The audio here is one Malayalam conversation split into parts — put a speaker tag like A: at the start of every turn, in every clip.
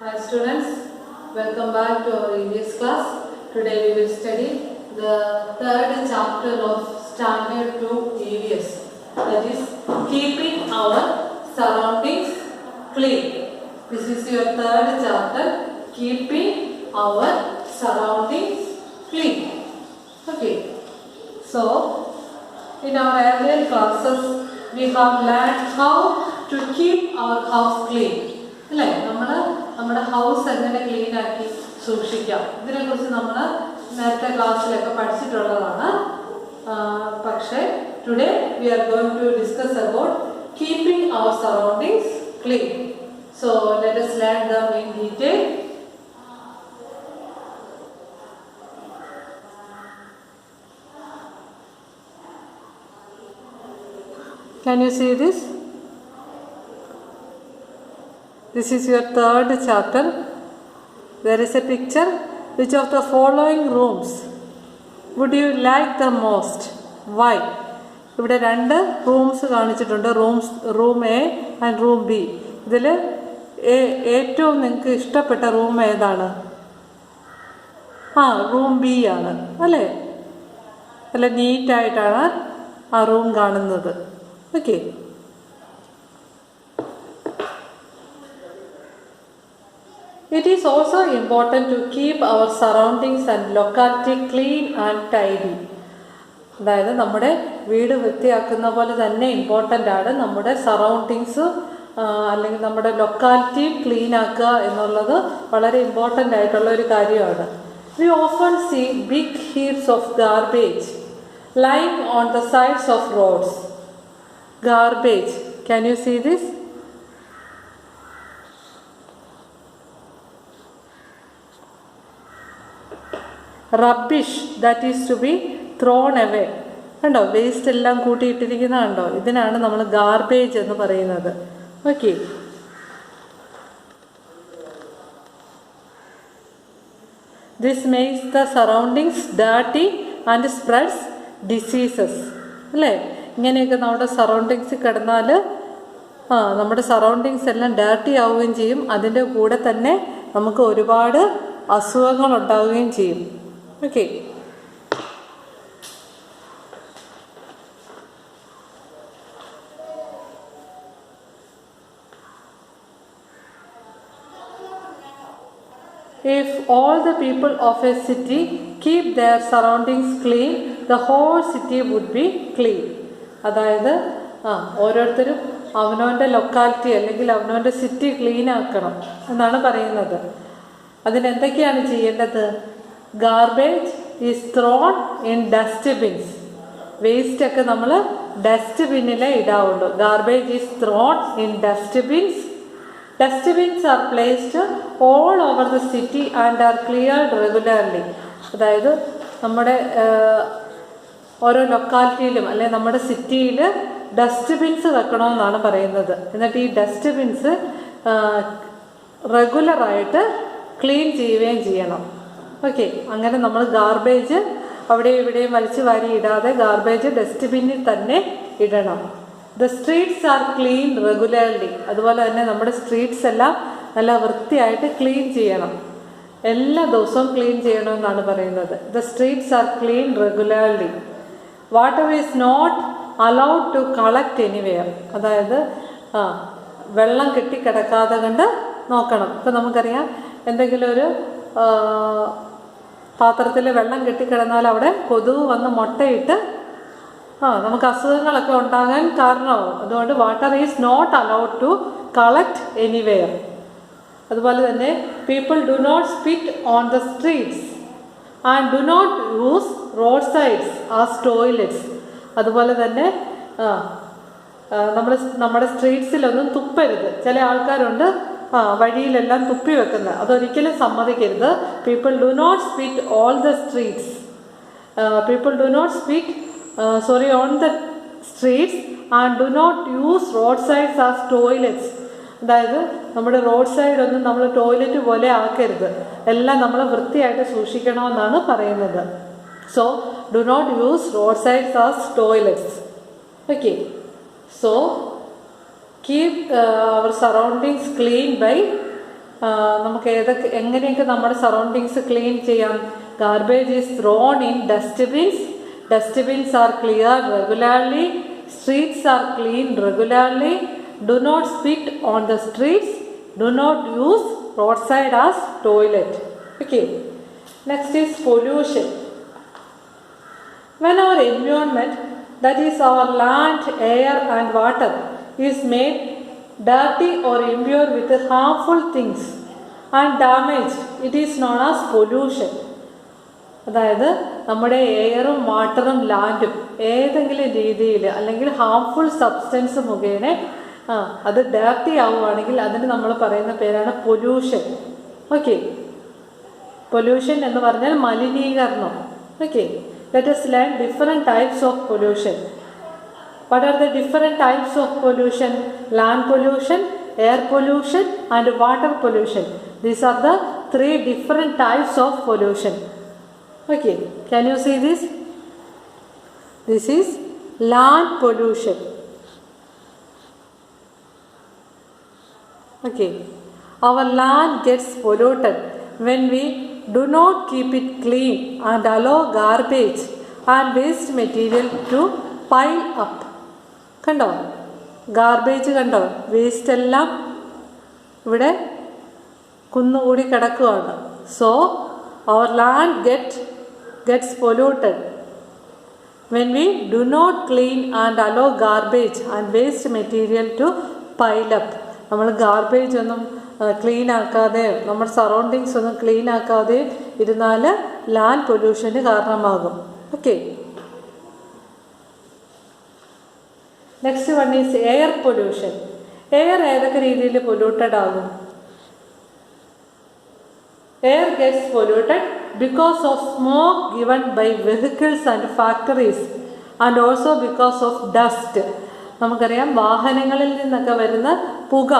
A: Hi students, welcome back to our English class. Today we will study the third chapter of Standard 2 EVS, that is keeping our surroundings clean. This is your third chapter, keeping our surroundings clean. Okay, so in our earlier classes we have learned how to keep our house clean. അല്ലേ, നമ്മുടെ ഹൗസ് എങ്ങനെ ക്ലീൻ ആക്കി സൂക്ഷിക്കാം, ഇതിനെക്കുറിച്ച് നമ്മൾ നേരത്തെ ക്ലാസ്സിലൊക്കെ പഠിച്ചിട്ടുള്ളതാണ്. പക്ഷേ today we are going to discuss about keeping our surroundings clean. So let us learn them in detail. Can you see this? This is your third chapter. There is a picture. Which of the following rooms would you like the most? Why? ഇവിടെ രണ്ട് റൂംസ് കാണിച്ചിട്ടുണ്ട്, room A and room B. ഇതിൽ ഏറ്റവും നിങ്ങൾക്ക് ഇഷ്ടപ്പെട്ട റൂം ഏതാണ്? റൂം ബി ആണ് അല്ലേ? നല്ല നീറ്റായിട്ടാണ് ആ റൂം കാണുന്നത്. Okay, it is also important to keep our surroundings and locality clean and tidy. അതായത് നമ്മുടെ വീട് വൃത്തിയാക്കുന്ന പോലെ തന്നെ ഇമ്പോർട്ടൻ്റ് ആണ് നമ്മുടെ സറൗണ്ടിങ്സ് അല്ലെങ്കിൽ നമ്മുടെ ലൊക്കാലിറ്റി ക്ലീൻ ആക്കുക എന്നുള്ളത് വളരെ ഇമ്പോർട്ടൻ്റ് ആയിട്ടുള്ള ഒരു കാര്യമാണ്. We often see big heaps of garbage lying on the sides of roads. Garbage, can you see this? Rubbish that is to be thrown away. കണ്ടോ, വേസ്റ്റ് എല്ലാം കൂട്ടിയിട്ടിരിക്കുന്ന കണ്ടോ, ഇതിനാണ് നമ്മൾ ഗാർബേജ് എന്ന് പറയുന്നത്. Okay, this makes the surroundings dirty and spreads diseases. അല്ലേ, ഇങ്ങനെയൊക്കെ നമ്മുടെ സറൗണ്ടിങ്സിൽ കിടന്നാൽ നമ്മുടെ സറൗണ്ടിങ്സ് എല്ലാം ഡേർട്ടി ആവുകയും ചെയ്യും, അതിൻ്റെ കൂടെ തന്നെ നമുക്ക് ഒരുപാട് അസുഖങ്ങൾ ഉണ്ടാവുകയും ചെയ്യും. Okay, if all the people of a city keep their surroundings clean, the whole city would be clean. അതായത് ഓരോരുത്തരും അവനവൻ്റെ ലൊക്കാലിറ്റി അല്ലെങ്കിൽ അവനവൻ്റെ സിറ്റി ക്ലീൻ ആക്കണം എന്നാണ് പറയുന്നത്. അതിനെന്തൊക്കെയാണ് ചെയ്യേണ്ടത്? Garbage is thrown in dustbins. വേസ്റ്റൊക്കെ നമ്മൾ ഡസ്റ്റ്ബിന്നിലേ ഇടാവുള്ളൂ. Garbage is thrown in dustbins. Dustbins are placed all over the city and are cleared regularly. അതായത് നമ്മുടെ ഓരോ ലൊക്കാലിറ്റിയിലും അല്ലെ നമ്മുടെ സിറ്റിയിൽ ഡസ്റ്റ്ബിൻസ് വെക്കണമെന്നാണ് പറയുന്നത്. എന്നിട്ട് ഈ ഡസ്റ്റ്ബിൻസ് റെഗുലറായിട്ട് ക്ലീൻ ചെയ്യുകയും ചെയ്യണം. ഓക്കെ, അങ്ങനെ നമ്മൾ ഗാർബേജ് അവിടെ ഇവിടെയും വലിച്ചു വാരി ഇടാതെ ഗാർബേജ് ഡസ്റ്റ്ബിന്നിൽ തന്നെ ഇടണം. The streets are clean regularly. അതുപോലെ തന്നെ നമ്മുടെ സ്ട്രീറ്റ്സ് എല്ലാം നല്ല വൃത്തിയായിട്ട് ക്ലീൻ ചെയ്യണം, എല്ലാ ദിവസവും ക്ലീൻ ചെയ്യണമെന്നാണ് പറയുന്നത്. The streets are clean regularly. Water is not allowed to collect anywhere. അതായത് വെള്ളം കെട്ടിക്കിടക്കാതെ കണ്ട് നോക്കണം. ഇപ്പം നമുക്കറിയാം, എന്തെങ്കിലും ഒരു പാത്രത്തിൽ വെള്ളം കെട്ടിക്കിടന്നാൽ അവിടെ കൊതുക് വന്ന് മുട്ടയിട്ട് നമുക്ക് അസുഖങ്ങളൊക്കെ ഉണ്ടാകാൻ കാരണമാവും. അതുകൊണ്ട് water is not allowed to collect anywhere. അതുപോലെ തന്നെ people do not spit on the streets and do not use road sides as toilets. അതുപോലെ തന്നെ നമ്മുടെ സ്ട്രീറ്റ്സിലൊന്നും തുപ്പരുത്. ചില ആൾക്കാരുണ്ട് വഴിയിലെല്ലാം തുപ്പി വെക്കുന്നത്, അതൊരിക്കലും സമ്മതിക്കരുത്. People do not spit all the streets. People do not spit on the streets and do not use roadsides as toilets. അതായത് നമ്മുടെ റോഡ് സൈഡ് ഒന്നും നമ്മൾ ടോയ്ലറ്റ് പോലെ ആക്കരുത്, എല്ലാം നമ്മൾ വൃത്തിയായിട്ട് സൂക്ഷിക്കണമെന്നാണ് പറയുന്നത്. So do not use road sides as toilets. Okay, so keep our surroundings clean by നമുക്ക് എങ്ങനെയൊക്കെ നമ്മുടെ സറൗണ്ടിങ്സ് ക്ലീൻ ചെയ്യാം. Garbage is thrown in dustbins. Dustbins are cleared regularly. Streets are cleaned regularly. Do not spit on the streets. Do not use roadside as toilet. Okay. Next is pollution. When our environment, that is our land, air and water, is made dirty or impure with harmful things and damaged, it is known as pollution. അതായത് നമ്മുടെ എയറും വാട്ടറും ലാൻഡും ഏതെങ്കിലും രീതിയിൽ അല്ലെങ്കിൽ ഹാംഫുൾ സബ്സ്റ്റൻസ് മുഖേന അത് ഡേർട്ടി ആവുകയാണെങ്കിൽ അതിന് നമ്മൾ പറയുന്ന പേരാണ് പൊല്യൂഷൻ. ഓക്കെ, പൊല്യൂഷൻ എന്ന് പറഞ്ഞാൽ മലിനീകരണം. Okay, let us learn different types of pollution. What are the different types of pollution? Land pollution, air pollution and water pollution. These are the three different types of pollution. Okay, can you see this? This is land pollution. Okay, our land gets polluted when we do not keep it clean and allow garbage and waste material to pile up. കണ്ടോ, ഗാർബേജ് കണ്ടോ, വേസ്റ്റ് എല്ലാം ഇവിടെ കുന്നുകൂടി കിടക്കുകയാണ്. So our land gets polluted when we do not clean and allow garbage and waste material to pile up. നമ്മൾ ഗാർബേജ് ഒന്നും ക്ലീൻ ആക്കാതെ നമ്മുടെ സറൗണ്ടിങ്സ് ഒന്നും ക്ലീൻ ആക്കാതെ ഇരുന്നാൽ ലാൻഡ് പൊല്യൂഷന് കാരണമാകും. Okay, next one is air pollution. Air ഏതൊക്കെ രീതിയിൽ പൊല്യൂട്ടഡ് ആകും? Air gets polluted because of smoke given by vehicles and factories and also because of dust. നമുക്കറിയാം വാഹനങ്ങളിൽ നിന്നൊക്കെ വരുന്ന പുക,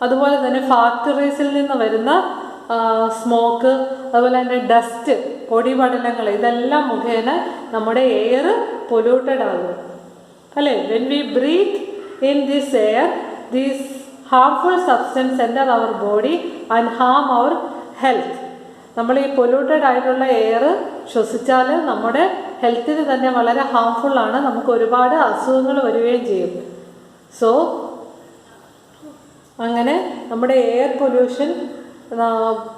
A: അതുപോലെ തന്നെ ഫാക്ടറീസിൽ നിന്ന് വരുന്ന സ്മോക്ക്, അതുപോലെ തന്നെ ഡസ്റ്റ്, പൊടിപടലങ്ങൾ, ഇതെല്ലാം മുഖേന നമ്മുടെ എയർ പൊല്യൂട്ടഡ് ആകും അല്ലേ. When we breath in this air, these harmful substance enter our body and harm our health. നമ്മൾ ഈ പൊല്യൂട്ടഡ് ആയിട്ടുള്ള എയർ ശ്വസിച്ചാൽ നമ്മുടെ ഹെൽത്തിന് തന്നെ വളരെ ഹാംഫുള്ളാണ്. നമുക്ക് ഒരുപാട് അസുഖങ്ങൾ വരികയും ചെയ്യും. സോ അങ്ങനെ നമ്മുടെ എയർ പൊല്യൂഷൻ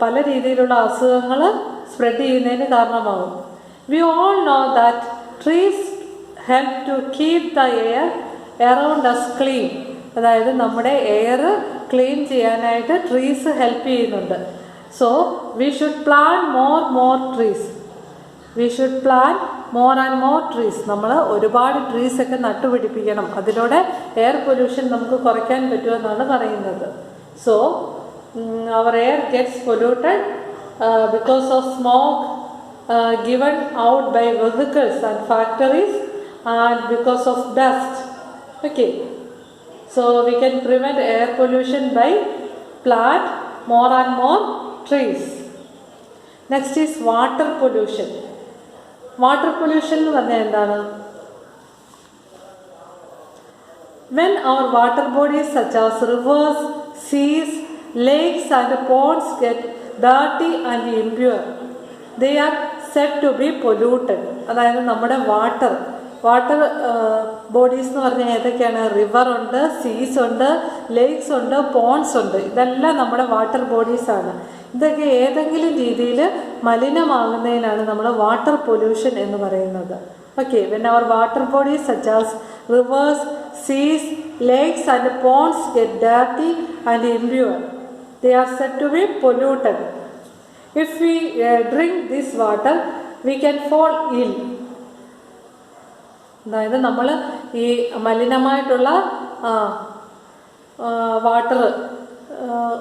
A: പല രീതിയിലുള്ള അസുഖങ്ങൾ സ്പ്രെഡ് ചെയ്യുന്നതിന് കാരണമാകും. We all know that trees help to keep the air around us clean. അതായത് നമ്മുടെ എയർ ക്ലീൻ ചെയ്യാനായിട്ട് ട്രീസ് ഹെൽപ്പ് ചെയ്യുന്നുണ്ട്. So we should plan more trees. We should plan more and more trees. നമ്മൾ ഒരുപാട് ട്രീസൊക്കെ നട്ടുപിടിപ്പിക്കണം. അതിലൂടെ എയർ പൊല്യൂഷൻ നമുക്ക് കുറയ്ക്കാൻ പറ്റുമെന്നാണ് പറയുന്നത്. So our air gets polluted because of smoke given out by vehicles and factories and because of dust. Okay, so we can prevent air pollution by plant more and more trees. Next is water pollution. Water pollution എന്ന് പറഞ്ഞാൽ എന്താണ്? When our water bodies such as rivers, seas, lakes and ponds get dirty and impure, they are said to be polluted. അതായത് നമ്മുടെ വാട്ടർ ബോഡീസ് എന്ന് പറഞ്ഞാൽ ഏതൊക്കെയാണ്? റിവർ ഉണ്ട്, സീസ് ഉണ്ട്, ലേക്സ് ഉണ്ട്, പോൺസ് ഉണ്ട്. ഇതെല്ലാം നമ്മുടെ വാട്ടർ ബോഡീസാണ്. ഇതൊക്കെ ഏതെങ്കിലും രീതിയിൽ മലിനമാകുന്നതിനാണ് നമ്മൾ വാട്ടർ പൊല്യൂഷൻ എന്ന് പറയുന്നത്. ഓക്കെ, വെൻ അവർ water bodies such as rivers, seas, lakes and ponds get dirty and impure, they are said to be polluted. If we drink this water, we can fall ill. അതായത് നമ്മൾ ഈ മലിനമായിട്ടുള്ള വാട്ടർ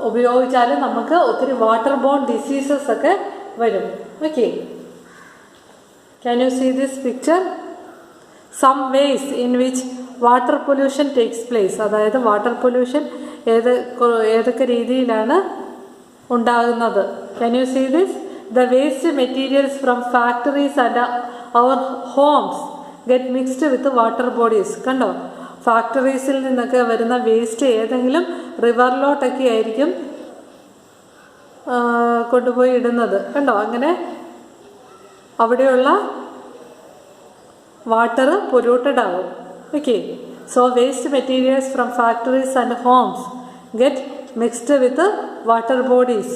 A: ഉപയോഗിച്ചാൽ നമുക്ക് ഒത്തിരി വാട്ടർ ബോൺ ഡിസീസസ് ഒക്കെ വരും. Okay, can you see this picture? Some ways in which water pollution takes place. അതായത് വാട്ടർ പൊല്യൂഷൻ ഏതൊക്കെ രീതിയിലാണ് ഉണ്ടാകുന്നത്? Can you see this? The waste materials from factories and our homes get mixed with water bodies. കണ്ടോ, ഫാക്ടറീസിൽ നിന്നൊക്കെ വരുന്ന വേസ്റ്റ് ഏതെങ്കിലും റിവറിലോട്ടൊക്കെ ആയിരിക്കും കൊണ്ടുപോയി ഇടുന്നത് കണ്ടോ. അങ്ങനെ അവിടെയുള്ള വാട്ടർ പൊല്യൂട്ടഡ് ആകും. Okay. So waste materials from factories and homes get mixed with water bodies.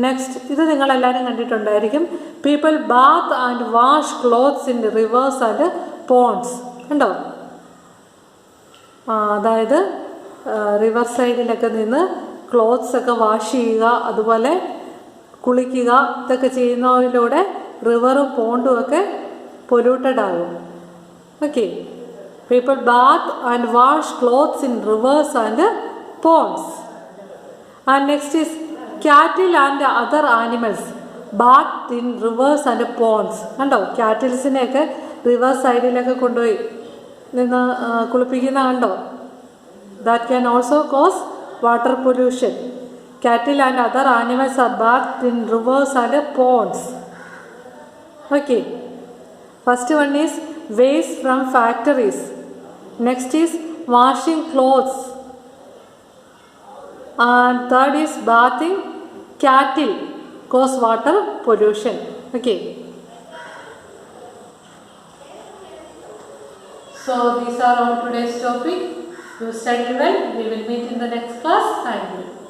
A: Next, ഇത് നിങ്ങളെല്ലാവരും കണ്ടിട്ടുണ്ടായിരിക്കും. People bath and wash clothes in rivers and ponds. കണ്ടോ. അതായത് റിവർ സൈഡിലൊക്കെ നിന്ന് ക്ലോത്ത്സ് ഒക്കെ വാഷ് ചെയ്യുക, അതുപോലെ കുളിക്കുക, ഇതൊക്കെ ചെയ്യുന്നതിലൂടെ റിവറും പോണ്ടും ഒക്കെ പൊല്യൂട്ടഡ് ആകും. Okay. People bath and wash clothes in rivers and ponds. And next is cattle and other animals bathed in rivers and ponds. കണ്ടോ, കാറ്റിൽസിനെയൊക്കെ റിവർ സൈഡിലൊക്കെ കൊണ്ടുപോയി നിന്ന് കുളിപ്പിക്കുന്ന കണ്ടോ. That can also cos water pollution. Cattle and other animals are bathed in rivers and ponds. Okay. First one is waste from factories. Next is washing clothes. And third is bathing cattle cause water pollution. Okay. So these are all today's topic. You studied well. We will meet in the next class. Thank you.